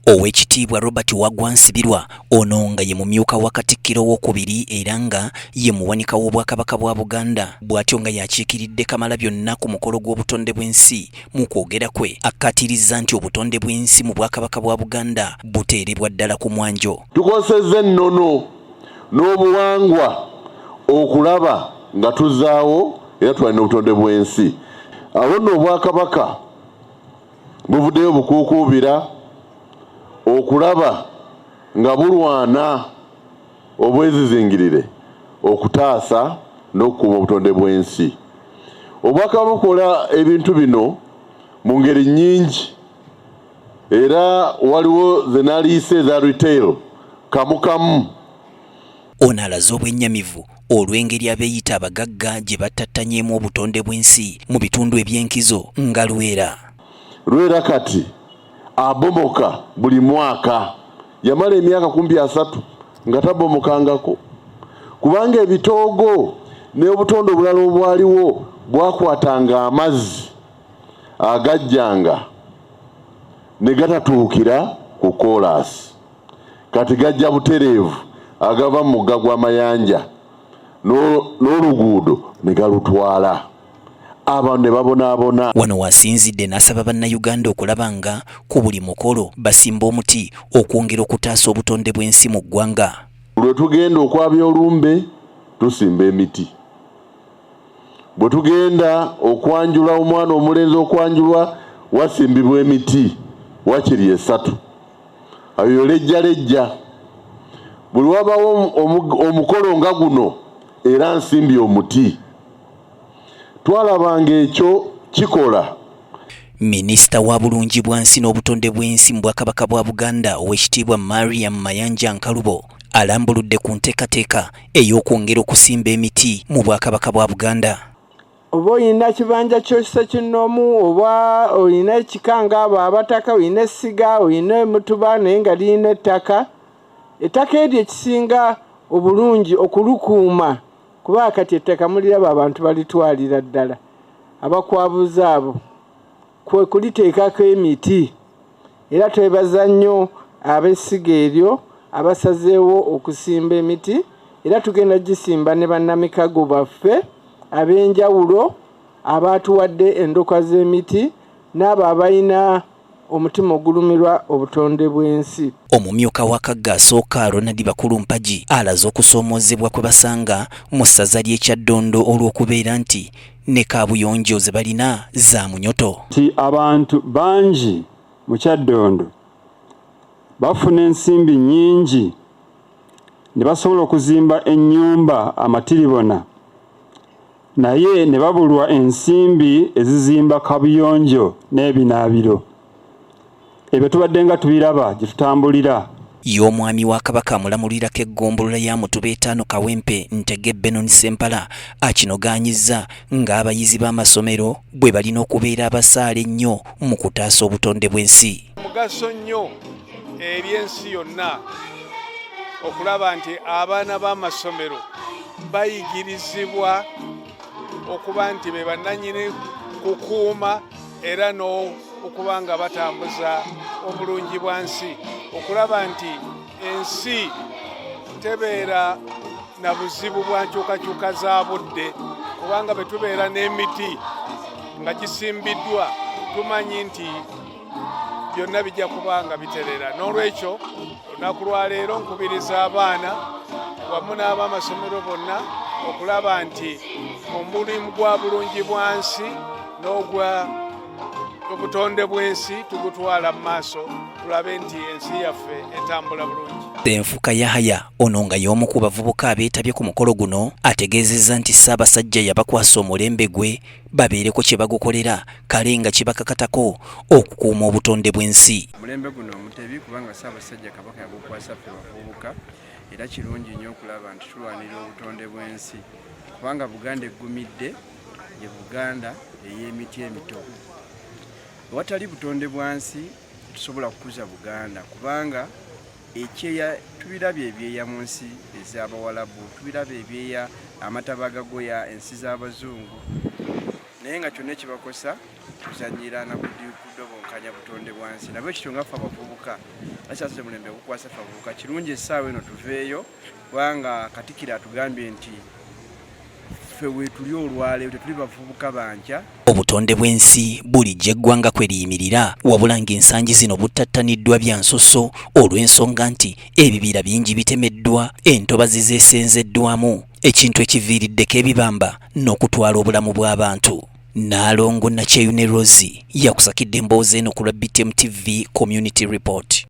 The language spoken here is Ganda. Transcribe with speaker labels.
Speaker 1: Owekitiibwa Robert Waggwa Nsibirwa ono nga ye mumyuka wa Katikkiro w'okubiri era nga ye muwanika w'Obwakabaka bwa Buganda bw'atyo nga yakiikiridde Kamalabyonna ku mukolo gw'obutonde bw'ensi mu kwogera kwe akkatiriza nti obutonde bw'ensi mu Bwakabaka bwa Buganda buteerebwa ddala ku mwanjo.
Speaker 2: Tukosezza ennono n'obuwangwa okulaba nga tuzaawo era tulina obutonde bw'ensi. Awo nno Obwakabaka buvuddeyo bukuukuubira okulaba nga bulwana obwezizingirire okutaasa n'okukuuma obutonde bw'ensi. Obwakabaka bukola ebintu bino mu ngeri nnyingi era waliwo ze naliise eza retail kamukamu.
Speaker 1: Ono alaze obwennyamivu olw'engeri abeeyita abagagga gye battattanyeemu obutonde bw'ensi mu bitundu eby'enkizo nga Lwera.
Speaker 2: Lwera kati abomoka buli mwaka, yamala emyaka 30 nga tabomokangako kubanga ebitoogo n'obutonde obulala obwaliwo bwakwatanga amazzi agajjanga ne gatatuukira ku koolaasi, kati gajja butereevu agava mu mugga gw'amayanja n'oluguudo ne galutwala. Abantu ne babonaabona.
Speaker 1: Wano wasinzidde n'asaba bannayuganda okulaba nga ku buli mukolo basimba omuti okwongera okutaasa obutonde bw'ensi mu ggwanga.
Speaker 2: Lwe tugenda okwabya olumbe tusimba emiti, bwe tugenda okwanjula omwana omulenzi okwanjulwa wasimbibwa emiti wakiri 3. Ayo lejjalejja. Buli wabawo omukolo nga guno era nsimbye omuti. Twalabanga ekyo kikola.
Speaker 1: Minisita wa Bulungibwansi n'obutonde bw'ensi mu Bwakabaka bwa Buganda Oweekitiibwa Mariam Mayanja Nkalubo alambuludde ku nteekateeka ey'okwongera okusimba emiti mu Bwakabaka bwa Buganda.
Speaker 3: Oba olina kibanja ky'okisa kinnoomu oba olina ekikanga abo abataka, olina essiga, olina emutuba naye nga lirina ettaka eryo ekisinga obulungi okulukuuma kuba kati ettaka muliraba abantu balitwalira ddala. Abakwabuza abo kwe kuliteekako emiti era twebaza nnyo ab'essiga eryo abasazeewo okusimba emiti era tugenda gisimba ne bannamikago baffe ab'enjawulo abaatuwadde endoka z'emiti n'abo abalina omutima ogulumirwa obutonde bw'ensi.
Speaker 1: Omumyuka wa Kagga asooka Ronald Bakulumpagi alaze okusoomoozebwa kwe basanga mu ssaza ly'e Kyaddondo olw'okubeera nti ne kaabuyonjo ze balina za munyoto.
Speaker 4: Abantu bangi mu Kyaddondo bafuna ensimbi nnyingi ne basobola okuzimba ennyumba amatiribona, naye ne babulwa ensimbi ezizimba kabuyonjo n'ebinaabiro. Ebyo tubadde nga tubiraba gye tutambulira.
Speaker 1: Y'omwami wa Kabaka amulamulirako eggombolola ya Mutuba 5 Kawempe Ntege Benon Sempala akinogaanyizza ng'abayizi b'amasomero bwe balina okubeera abasaale ennyo mu kutaasa obutonde bw'ensi.
Speaker 5: Mugaso nnyo eri ensi yonna okulaba nti abaana b'amasomero bayigirizibwa okuba nti be bannannyini kukuuma era okuba nga batambuza obulungi bwansi, okulaba nti ensi tebeera na buzibu bwa nkyukakyuka za budde kubanga bwe tubeera n'emiti nga gisimbiddwa tumanyi nti byonna bijja kuba nga biterera. N'olwekyo olunaku lwa leero nkubiriza abaana wamu n'ab'amasomero bonna okulaba nti omulimu gwa bulungi bwansi n'ogwa obutonde bw'ensi tugutwala mu maaso tulabe nti ensi yaffe etambula bulungi.
Speaker 1: Enfuka Yahaya ono nga y'omu ku bavubuka abeetabye ku mukolo guno ategeezezza nti Ssaabasajja yabakwasa omulembe gwe babeereko kye bagukolera kale nga kibakakatako okukuuma obutonde bw'ensi.
Speaker 6: Omulembe guno omutebi kubanga Ssaabasajja Kabaka yagukwasa ffe bavubuka era kirungi nnyo okulaba nti tulwanira obutonde bw'ensi kubanga Buganda eggumidde ye Buganda ey'emiti emito. Watali butonde bwansi tusobola kukuza Buganda kubanga ekyeya tubirabye ebyeya mu nsi ez'Abawalabu, tubirabye ebyeya amataba agagoya ensi z'Abazungu, naye nga kyonna ekibakosa tuzanyira na kudobonkanya butonde bwansi. Nabwe kityo ngaffe abavubuka akyasa mulembe okukwasa ffe abavubuka kirungi essaawa eno tuveeyo kubanga Katikkiro atugambye nti ffe weetuli olwaleero tetuli bavubuka banja.
Speaker 1: Obutonde bw'ensi bulijja eggwanga kwe liyimirira wabula ng'ensangi zino buttattaniddwa bya nsusso olw'ensonga nti ebibira bingi bitemeddwa, entobazi zeesenzeddwamu, ekintu ekiviiriddeko ebibamba n'okutwala obulamu bw'abantu. Naalongo Nakyeyune Rosie yakusakidde emboozi eno ku lwa BTM TV Community Report.